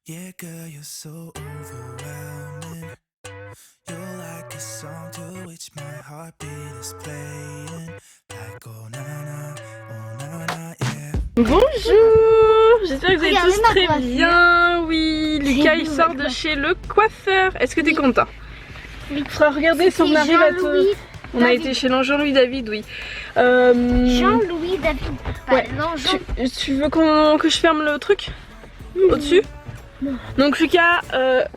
Yeah, girl, you're so overwhelming. You're like a song to which my heartbeat is playing. Like, oh na na, yeah. Bonjour, j'espère que vous allez Regardez tous ma très coiffure. bien. Oui, Lucas il beau, sort ma de coiffure. chez le coiffeur. Est-ce que t'es Oui. content? Oui. Faudra regarder si on C'était arrive à te... Jean-Louis On a David. été chez Jean-Louis David, oui. Jean-Louis David. Ouais. Jean. Tu veux que je ferme le truc au-dessus? Non. Donc Lucas,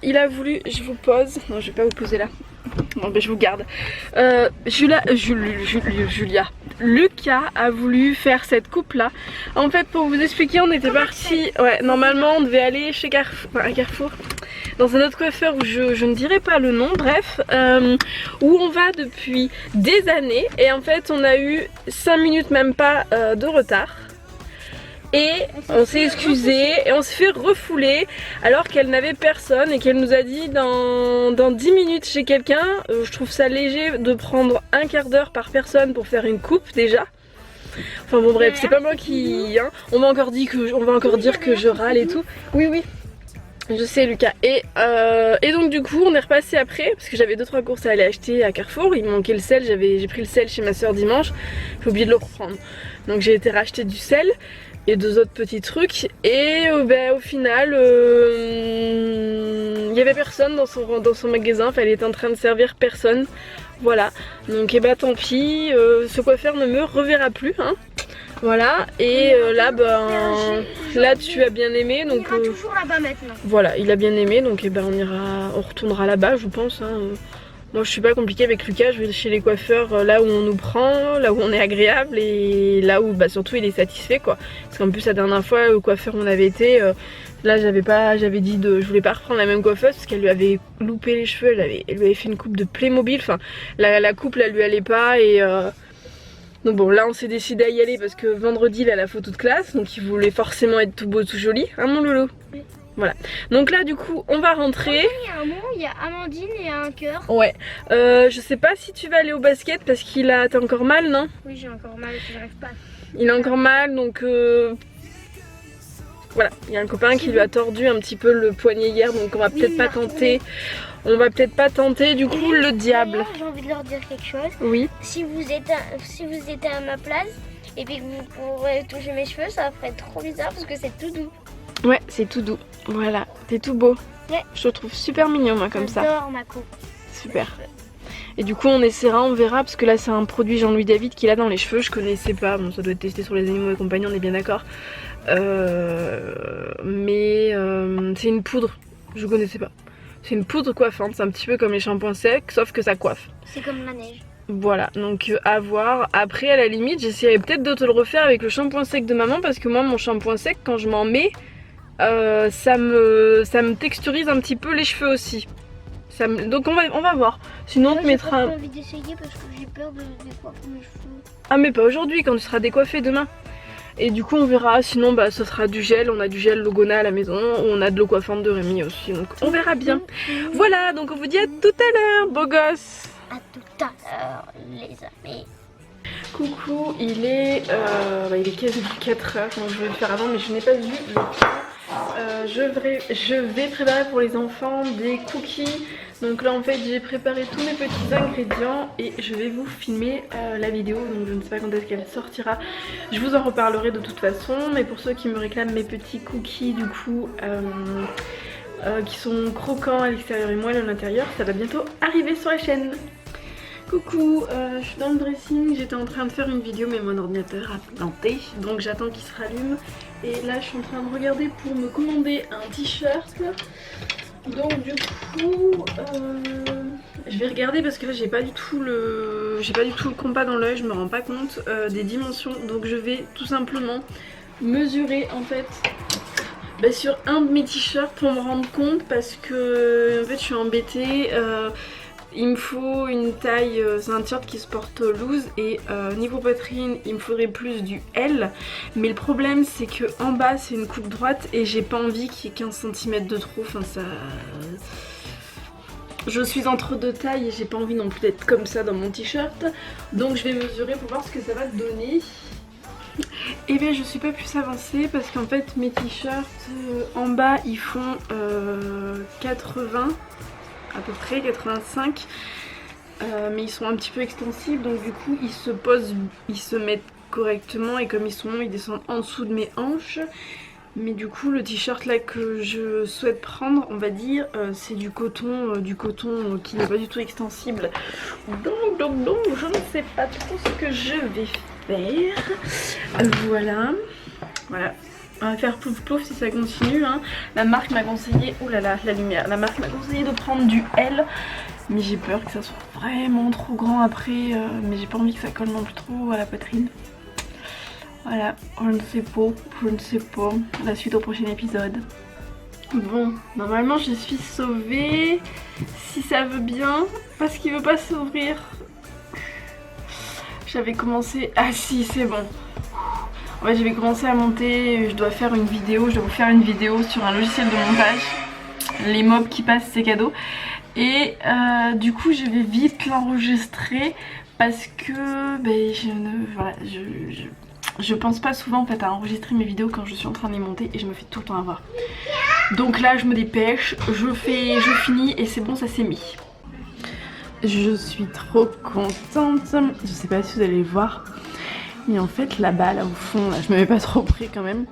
il a voulu... Je vous pose. Non, je vais pas vous poser là. Bon, ben je vous garde. Julia. Lucas a voulu faire cette coupe là. En fait, pour vous expliquer, on était parti. Ouais, normalement on devait aller chez Carrefour, enfin, à Carrefour, dans un autre coiffeur où je ne dirai pas le nom, bref, où on va depuis des années. Et en fait, on a eu 5 minutes, même pas, de retard. Et on s'est excusé et on s'est fait refouler alors qu'elle n'avait personne et qu'elle nous a dit dans 10 minutes chez quelqu'un. Je trouve ça léger de prendre un quart d'heure par personne pour faire une coupe déjà. Enfin bon bref, c'est pas moi qui... Hein, on va encore dire que je râle et tout. Oui oui, je sais Lucas. Et donc du coup on est repassé après parce que j'avais 2-3 courses à aller acheter à Carrefour. Il me manquait le sel, j'ai pris le sel chez ma soeur dimanche. J'ai oublié de le reprendre. Donc j'ai été racheter du sel et 2 autres petits trucs et ben, au final il y avait personne dans son magasin, enfin, elle était en train de servir personne, voilà, donc et bah tant pis, ce coiffeur ne me reverra plus, hein. Voilà, et là là tu as bien aimé, donc On ira toujours là-bas maintenant. voilà, il a bien aimé, donc et ben on retournera là-bas je pense, hein. Moi je suis pas compliquée avec Lucas, je vais chez les coiffeurs là où on nous prend, là où on est agréable et là où bah, surtout il est satisfait quoi. Parce qu'en plus la dernière fois le coiffeur on avait été, là j'avais dit je voulais pas reprendre la même coiffeuse parce qu'elle lui avait loupé les cheveux, elle lui avait fait une coupe de Playmobil, enfin la coupe là lui allait pas et donc bon là on s'est décidé à y aller parce que vendredi il a la photo de classe donc il voulait forcément être tout beau tout joli, hein mon loulou? Oui. Voilà, donc là du coup on va rentrer. Il y a un mot, il y a Amandine et un cœur. Ouais, je sais pas si tu vas aller au basket parce t'as encore mal, non? Oui, j'ai encore mal, j'arrive pas. Il a encore mal, donc voilà, il y a un copain qui lui a tordu un petit peu le poignet hier, donc on va peut-être pas tenter. On va peut-être pas tenter du coup le diable. J'ai envie de leur dire quelque chose. Oui. Si vous étiez à ma place et puis que vous pourrez toucher mes cheveux, ça ferait trop bizarre parce que c'est tout doux. Ouais, c'est tout doux. Voilà, t'es tout beau. Ouais. Je te trouve super mignon moi comme ça. J'adore ma coupe. Super. Et du coup on essaiera, on verra, parce que là c'est un produit Jean-Louis David qu'il a dans les cheveux, je connaissais pas, bon ça doit être testé sur les animaux et compagnie, on est bien d'accord. Mais c'est une poudre, je connaissais pas. C'est une poudre coiffante, c'est un petit peu comme les shampoings secs, sauf que ça coiffe. C'est comme la neige. Voilà, donc à voir. Après à la limite j'essaierai peut-être de te le refaire avec le shampoing sec de maman, parce que moi mon shampoing sec quand je m'en mets, ça me texturise un petit peu les cheveux aussi. Donc on va voir. Sinon on te mettra... J'ai pas envie d'essayer parce que j'ai peur de décoiffer mes cheveux. Ah mais pas aujourd'hui, quand tu seras décoiffé demain. Et du coup on verra, sinon bah ce sera du gel, on a du gel Logona à la maison, on a de l'eau coiffante de Rémi aussi, donc on verra bien. Voilà, donc on vous dit à tout à l'heure, beau gosse. À tout à l'heure les amis. Coucou, il est quasi 4h, donc je vais le faire avant mais je n'ai pas vu le temps. Je vais préparer pour les enfants des cookies. Donc là en fait j'ai préparé tous mes petits ingrédients et je vais vous filmer la vidéo, donc je ne sais pas quand est-ce qu'elle sortira. Je vous en reparlerai de toute façon, mais pour ceux qui me réclament mes petits cookies du coup qui sont croquants à l'extérieur et moelleux à l'intérieur, ça va bientôt arriver sur la chaîne. Coucou, je suis dans le dressing, j'étais en train de faire une vidéo mais mon ordinateur a planté, donc j'attends qu'il se rallume. Et là je suis en train de regarder pour me commander un t-shirt. Donc du coup, je vais regarder parce que là j'ai pas du tout le compas dans l'œil, je me rends pas compte des dimensions. Donc je vais tout simplement mesurer en fait sur un de mes t-shirts pour me rendre compte parce que en fait je suis embêtée. Il me faut une taille, c'est un t-shirt qui se porte loose et niveau poitrine il me faudrait plus du L, mais le problème c'est que en bas c'est une coupe droite et j'ai pas envie qu'il y ait 15 cm de trop, enfin ça... Je suis entre deux tailles et j'ai pas envie non plus d'être comme ça dans mon t-shirt, donc je vais mesurer pour voir ce que ça va donner. Et bien je suis pas plus avancée parce qu'en fait mes t-shirts en bas ils font 80 à peu près, 85, mais ils sont un petit peu extensibles, donc du coup ils se posent, ils se mettent correctement et comme ils sont longs ils descendent en dessous de mes hanches. Mais du coup le t-shirt là que je souhaite prendre, on va dire, c'est du coton qui n'est pas du tout extensible. Donc je ne sais pas trop ce que je vais faire. Voilà. On va faire plouf plouf si ça continue, hein. La marque m'a conseillé, oulala la lumière, la marque m'a conseillé de prendre du L. Mais j'ai peur que ça soit vraiment trop grand après, mais j'ai pas envie que ça colle non plus trop à la poitrine. Voilà, je ne sais pas, la suite au prochain épisode. Bon, normalement je suis sauvée, si ça veut bien, parce qu'il veut pas s'ouvrir. J'avais commencé, ah si c'est bon. Ouais, j'avais commencé à monter, je dois vous faire une vidéo sur un logiciel de montage. Les mobs qui passent, c'est cadeau. Et du coup je vais vite l'enregistrer parce que je pense pas souvent en fait à enregistrer mes vidéos quand je suis en train de les monter et je me fais tout le temps avoir. Donc là je me dépêche, je finis et c'est bon, ça s'est mis. Je suis trop contente, je sais pas si vous allez voir, mais en fait là-bas, là au fond, là, je me mets pas trop près quand même,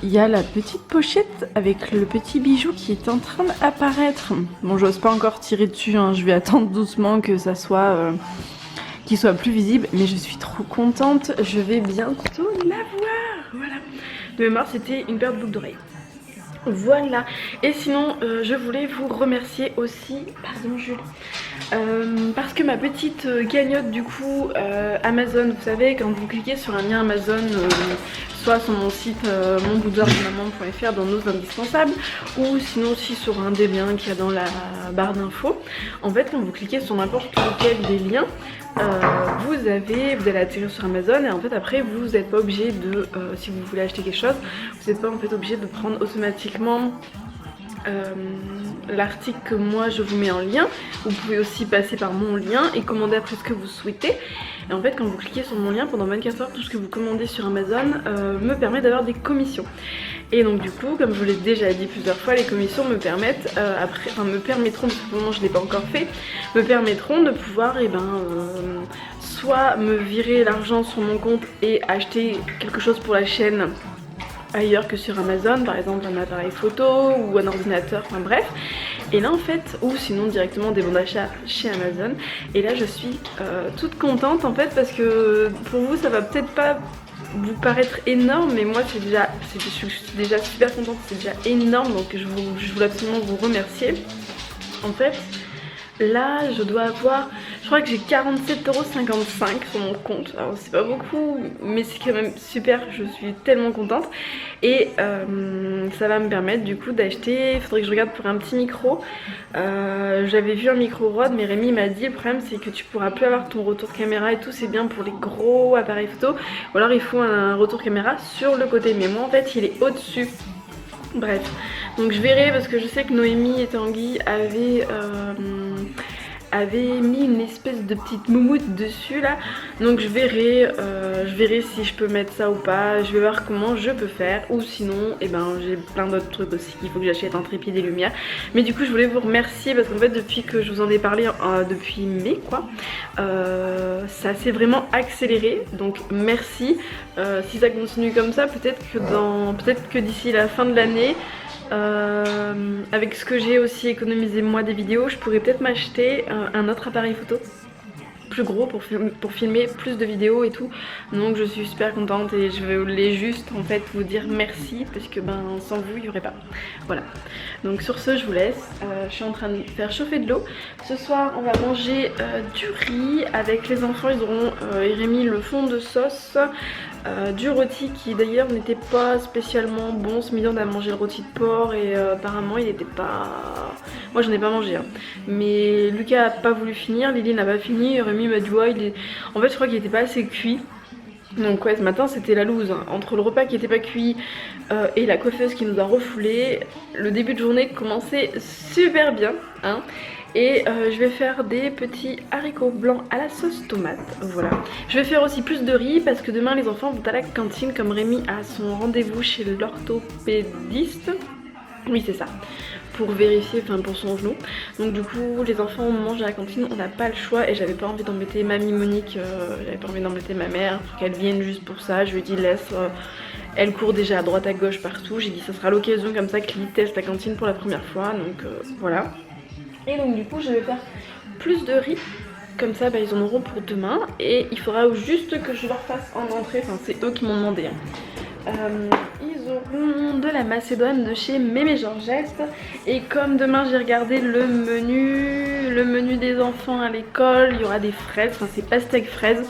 il y a la petite pochette avec le petit bijou qui est en train d'apparaître. Bon, j'ose pas encore tirer dessus, hein, je vais attendre doucement que ça soit... qu'il soit plus visible, mais je suis trop contente, je vais bientôt l'avoir. Voilà. De mémoire, c'était une paire de boucles d'oreilles. Voilà. Et sinon, je voulais vous remercier aussi, pardon Jules, parce que ma petite cagnotte du coup Amazon, vous savez, quand vous cliquez sur un lien Amazon, soit sur mon site monboudoirdemaman.fr dans nos indispensables, ou sinon aussi sur un des liens qu'il y a dans la barre d'infos, en fait quand vous cliquez sur n'importe lequel des liens, vous allez atterrir sur Amazon et en fait après vous n'êtes pas obligé de, si vous voulez acheter quelque chose, vous n'êtes pas en fait obligé de prendre automatiquement l'article que moi je vous mets en lien. Vous pouvez aussi passer par mon lien et commander après ce que vous souhaitez. Et en fait quand vous cliquez sur mon lien pendant 24 heures, tout ce que vous commandez sur Amazon me permet d'avoir des commissions. Et donc du coup, comme je vous l'ai déjà dit plusieurs fois, les commissions me permettent me permettront, parce que pour le moment je ne l'ai pas encore fait, me permettront de pouvoir soit me virer l'argent sur mon compte et acheter quelque chose pour la chaîne ailleurs que sur Amazon, par exemple un appareil photo ou un ordinateur, enfin bref. Et là en fait, ou sinon directement des bons d'achat chez Amazon. Et là je suis toute contente en fait parce que pour vous ça va peut-être pas vous paraître énorme, mais moi je suis déjà super contente, c'est déjà énorme, donc je voulais absolument vous remercier. En fait, là je dois avoir, je crois que j'ai 47,55 € sur mon compte, alors c'est pas beaucoup, mais c'est quand même super, je suis tellement contente. Et ça va me permettre du coup d'acheter, il faudrait que je regarde pour un petit micro. J'avais vu un micro Rode, mais Rémi m'a dit le problème c'est que tu pourras plus avoir ton retour caméra et tout, c'est bien pour les gros appareils photo, ou alors il faut un retour caméra sur le côté, mais moi en fait il est au-dessus. Bref, donc je verrai parce que je sais que Noémie et Tanguy avaient mis une espèce de petite moumoute dessus là, donc je verrai si je peux mettre ça ou pas, je vais voir comment je peux faire, ou sinon j'ai plein d'autres trucs aussi, il faut que j'achète un trépied, des lumières. Mais du coup je voulais vous remercier parce qu'en fait depuis que je vous en ai parlé depuis mai quoi, ça s'est vraiment accéléré, donc merci. Si ça continue comme ça, peut-être que d'ici la fin de l'année, avec ce que j'ai aussi économisé moi des vidéos, je pourrais peut-être m'acheter un autre appareil photo plus gros pour filmer plus de vidéos et tout. Donc je suis super contente et je voulais juste en fait vous dire merci parce que sans vous il n'y aurait pas. Voilà, donc sur ce je vous laisse, je suis en train de faire chauffer de l'eau. Ce soir on va manger du riz avec les enfants, ils auront Rémi le fond de sauce, du rôti qui d'ailleurs n'était pas spécialement bon. Ce midi on a mangé le rôti de porc et apparemment il n'était pas... Moi j'en ai pas mangé hein. Mais Lucas a pas voulu finir, Lily n'a pas fini, Rémi m'a dit ouais en fait je crois qu'il était pas assez cuit. Donc ouais, ce matin c'était la loose, hein. Entre le repas qui était pas cuit et la coiffeuse qui nous a refoulé, le début de journée commençait super bien, hein. Et je vais faire des petits haricots blancs à la sauce tomate, voilà. Je vais faire aussi plus de riz parce que demain les enfants vont à la cantine comme Rémi a son rendez-vous chez l'orthopédiste. Oui c'est ça, pour vérifier, enfin pour son genou. Donc du coup les enfants mangent à la cantine, on n'a pas le choix et j'avais pas envie d'embêter mamie Monique, j'avais pas envie d'embêter ma mère pour qu'elle vienne juste pour ça. Je lui ai dit laisse, elle court déjà à droite à gauche partout. J'ai dit ça sera l'occasion comme ça qu'il teste la cantine pour la première fois, donc voilà. Et donc du coup je vais faire plus de riz, comme ça ils en auront pour demain. Et il faudra juste que je leur fasse en entrée, enfin c'est eux qui m'ont demandé, hein. Ils auront de la macédoine de chez Mémé Georgette. Et comme demain j'ai regardé le menu des enfants à l'école, il y aura des fraises, enfin c'est pastèque fraise.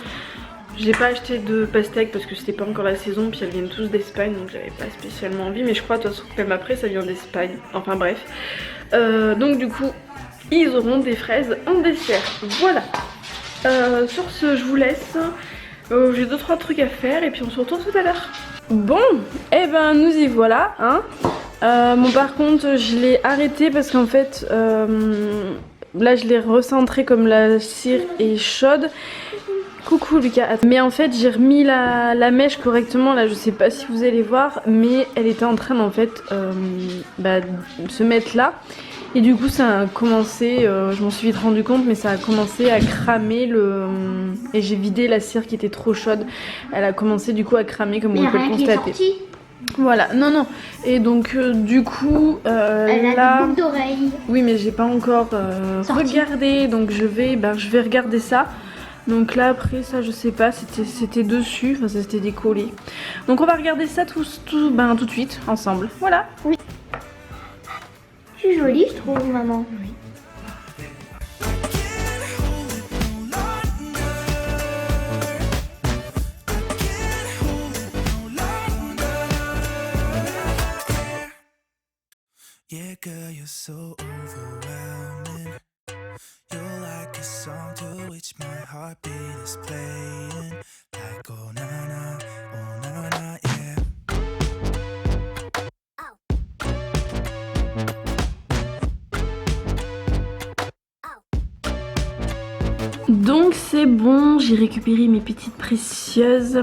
J'ai pas acheté de pastèque parce que c'était pas encore la saison, puis elles viennent tous d'Espagne donc j'avais pas spécialement envie. Mais je crois de toute façon même après ça vient d'Espagne, enfin bref. Donc du coup ils auront des fraises en dessert, voilà. Sur ce je vous laisse, j'ai 2-3 trucs à faire et puis on se retrouve tout à l'heure. Bon, et ben nous y voilà, hein. Bon par contre je l'ai arrêté parce qu'en fait là je l'ai recentré comme la cire est chaude. Coucou Lucas. Mais en fait j'ai remis la mèche correctement, là je sais pas si vous allez voir, mais elle était en train en fait de se mettre là. Et du coup ça a commencé, je m'en suis vite rendu compte, mais ça a commencé à cramer et j'ai vidé la cire qui était trop chaude. Elle a commencé du coup à cramer comme vous pouvez le constater. Voilà, non. Et donc du coup elle là... a des boucles d'oreilles. Oui mais j'ai pas encore regardé, donc je vais regarder ça. Donc là après ça je sais pas, c'était dessus, enfin ça s'était décollé. Donc on va regarder ça tout de suite ensemble, voilà. Oui. C'est joli je trouve maman. Oui. Yeah, girl, you're so overwhelming. You're like a song to which my heartbeat is playing. Like, oh na na, yeah. Donc c'est bon, j'ai récupéré mes petites précieuses.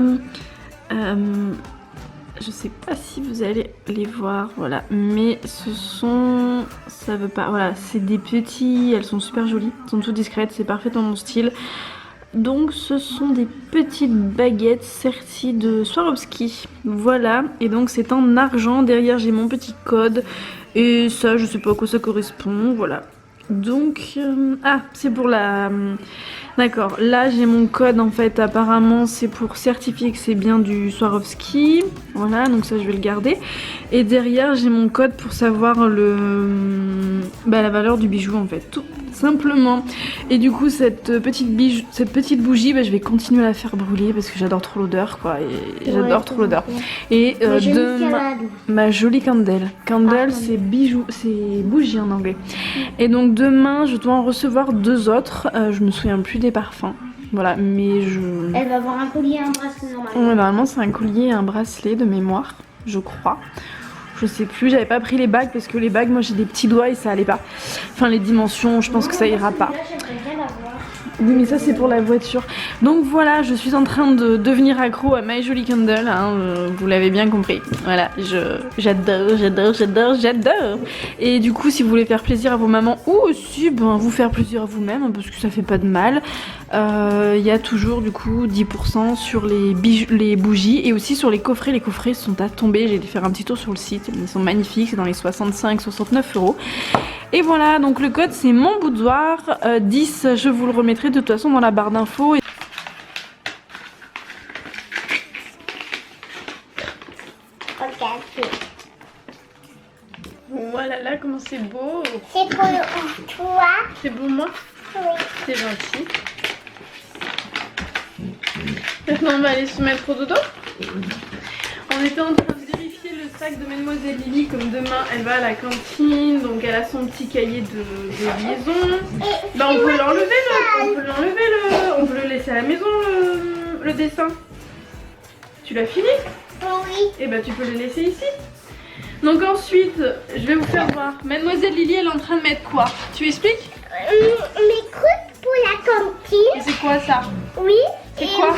Je sais pas si vous allez les voir, voilà, mais ce sont, ça veut pas, voilà, c'est des petits, elles sont super jolies, elles sont toutes discrètes, c'est parfait dans mon style. Donc ce sont des petites baguettes serties de Swarovski, voilà, et donc c'est en argent, derrière j'ai mon petit code, et ça je sais pas à quoi ça correspond, voilà. Donc, c'est pour la... D'accord, là j'ai mon code en fait, apparemment c'est pour certifier que c'est bien du Swarovski. Voilà, donc ça je vais le garder. Et derrière j'ai mon code pour savoir la valeur du bijou en fait, tout simplement. Et du coup cette petite bougie, je vais continuer à la faire brûler parce que j'adore trop l'odeur quoi. Et j'adore trop l'odeur. Et ma jolie candle. Candle c'est bijou, c'est bougie en anglais. Et donc demain je dois en recevoir 2 autres, je me souviens plus des parfums. Voilà, mais elle va avoir un collier et un bracelet normalement. Ouais, normalement c'est un collier et un bracelet de mémoire, je crois. Je sais plus, j'avais pas pris les bagues parce que les bagues, moi j'ai des petits doigts et ça allait pas. Enfin les dimensions, je pense que ça ira pas. Oui mais ça c'est pour la voiture. Donc voilà, je suis en train de devenir accro à My Jolie Candle, hein, vous l'avez bien compris. Voilà, j'adore. Et du coup si vous voulez faire plaisir à vos mamans ou aussi vous faire plaisir à vous-même, parce que ça fait pas de mal, il y a toujours du coup 10% sur les bougies et aussi sur les coffrets. Les coffrets sont à tomber, j'ai dû faire un petit tour sur le site, ils sont magnifiques, c'est dans les 65-69 €. Et voilà, donc le code c'est mon boudoir 10, je vous le remettrai de toute façon dans la barre d'infos. Voilà là comment c'est beau. C'est pour toi. C'est pour moi? Oui. C'est gentil. Maintenant on va aller se mettre au dodo. On était en train de vérifier le sac de Mademoiselle Lily, comme demain elle va à la cantine, donc elle a son petit cahier de liaison. Bah on peut l'enlever on peut le laisser à la maison le dessin. Tu l'as fini? Oui. Et bah tu peux le laisser ici. Donc ensuite, je vais vous faire voir. Mademoiselle Lily, elle est en train de mettre quoi? Tu expliques? Mes croûtes pour la Et cantine. c'est quoi ça? Oui. C'est et quoi?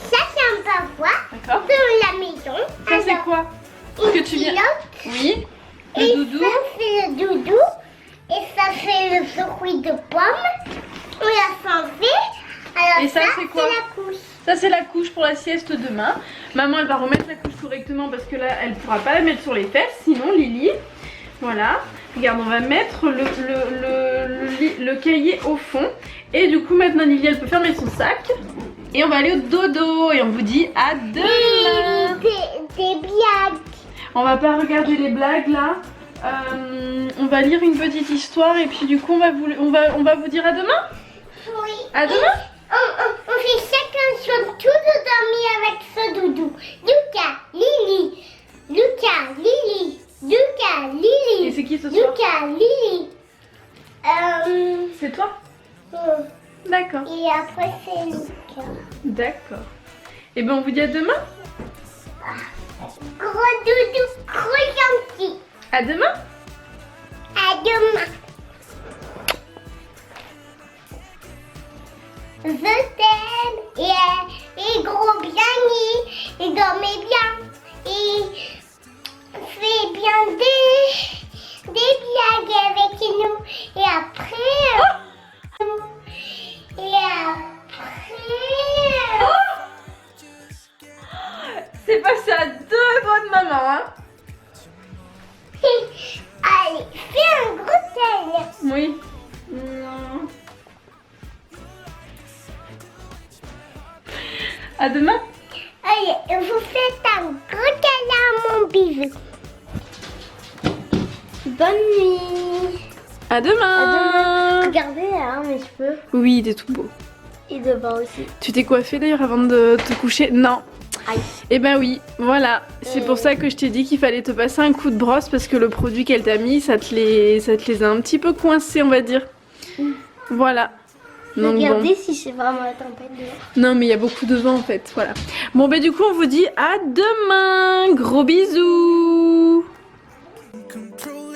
Ça, c'est un pavois D'accord. dans la maison. Ça c'est quoi? Une Que tu viens. pilote. Oui. Et Le doudou. ça, c'est le doudou. Et ça, c'est le fruit de pomme. On l'a changé. Alors Et ça, c'est quoi? la couche. Ça c'est la couche pour la sieste demain. Maman elle va remettre la couche correctement parce que là elle pourra pas la mettre sur les fesses. Sinon Lily, voilà. Regarde, on va mettre le cahier au fond. Et du coup maintenant Lily elle peut fermer son sac. Et on va aller au dodo. Et on vous dit à demain. Des blagues. On va pas regarder les blagues là. On va lire une petite histoire et puis du coup on va vous dire à demain. Oui. À demain. On fait chacun son tour de dormir avec ce doudou. Lucas, Lily. Lucas, Lily. Lucas, Lily. Et c'est qui ce soir? Lucas, Lily. C'est toi? D'accord. Et après c'est Lucas. D'accord. Et ben on vous dit à demain. Gros doudou, trop gentil. À demain. À demain. Je t'aime et gros bien et dormez bien et fais bien des blagues avec nous et après C'est passé à deux bonnes mamans hein. allez fais un gros câlin. Oui. Non. À demain. Allez, vous faites un gros câlin à mon bisou. Bonne nuit. À demain. Regardez hein, mes cheveux. Oui, t'es tout beau. Et devant aussi. Tu t'es coiffé d'ailleurs avant de te coucher? Non. Aïe. Eh ben oui, voilà. C'est pour ça que je t'ai dit qu'il fallait te passer un coup de brosse parce que le produit qu'elle t'a mis, ça te les a un petit peu coincés, on va dire. Voilà. Donc Regardez bon. si c'est vraiment la tempête dehors. Non mais il y a beaucoup de vent en fait, voilà. Bon ben du coup on vous dit à demain. Gros bisous. Control